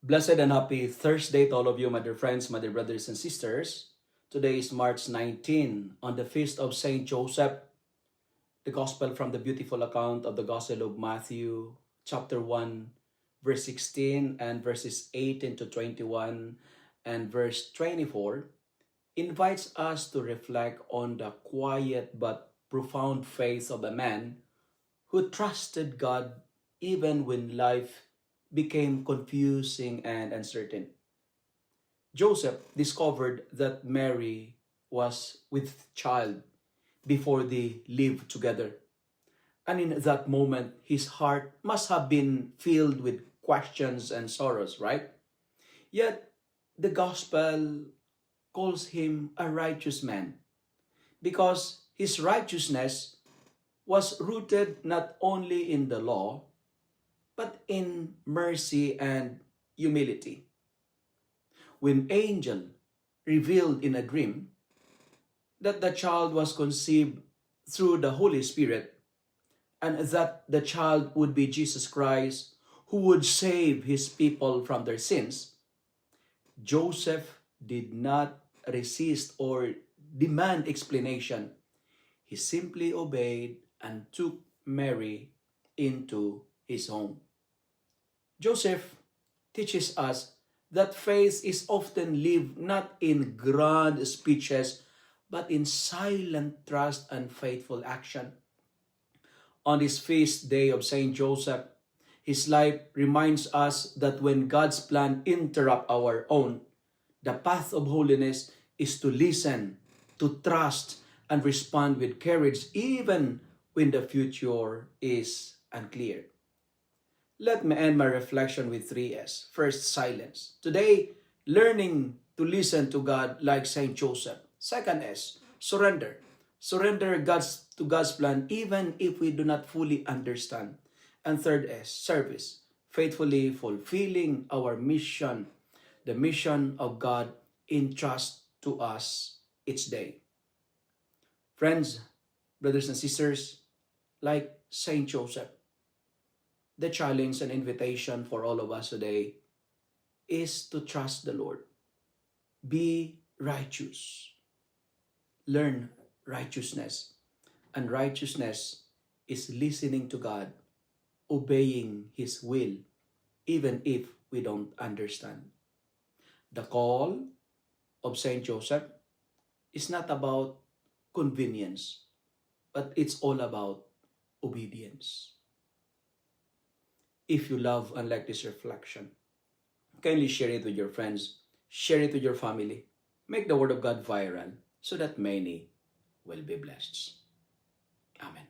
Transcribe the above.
Blessed and happy Thursday to all of you, my dear friends, my dear brothers and sisters. Today is March 19, on the feast of Saint Joseph. The Gospel from the beautiful account of the Gospel of Matthew, chapter 1, verse 16 and verses 18 to 21 and verse 24, invites us to reflect on the quiet but profound faith of a man who trusted God even when life became confusing and uncertain. Joseph discovered that Mary was with child before they lived together. And in that moment, his heart must have been filled with questions and sorrows, right? Yet, the gospel calls him a righteous man because his righteousness was rooted not only in the law, but in mercy and humility. When angel revealed in a dream that the child was conceived through the Holy Spirit and that the child would be Jesus Christ who would save his people from their sins, Joseph did not resist or demand explanation. He simply obeyed and took Mary into his home. Joseph teaches us that faith is often lived not in grand speeches, but in silent trust and faithful action. On this feast day of Saint Joseph, his life reminds us that when God's plan interrupt our own, the path of holiness is to listen, to trust, and respond with courage even when the future is unclear. Let me end my reflection with 3S. First, silence. Today, learning to listen to God like Saint Joseph. Second S, surrender. Surrender to God's plan even if we do not fully understand. And third S, service. Faithfully fulfilling our mission, the mission of God entrust to us each day. Friends, brothers and sisters, like Saint Joseph, the challenge and invitation for all of us today is to trust the Lord. Be righteous. Learn righteousness. And righteousness is listening to God, obeying His will, even if we don't understand. The call of Saint Joseph is not about convenience, but it's all about obedience. If you love and like this reflection, kindly share it with your friends, share it with your family, make the Word of God viral so that many will be blessed. Amen.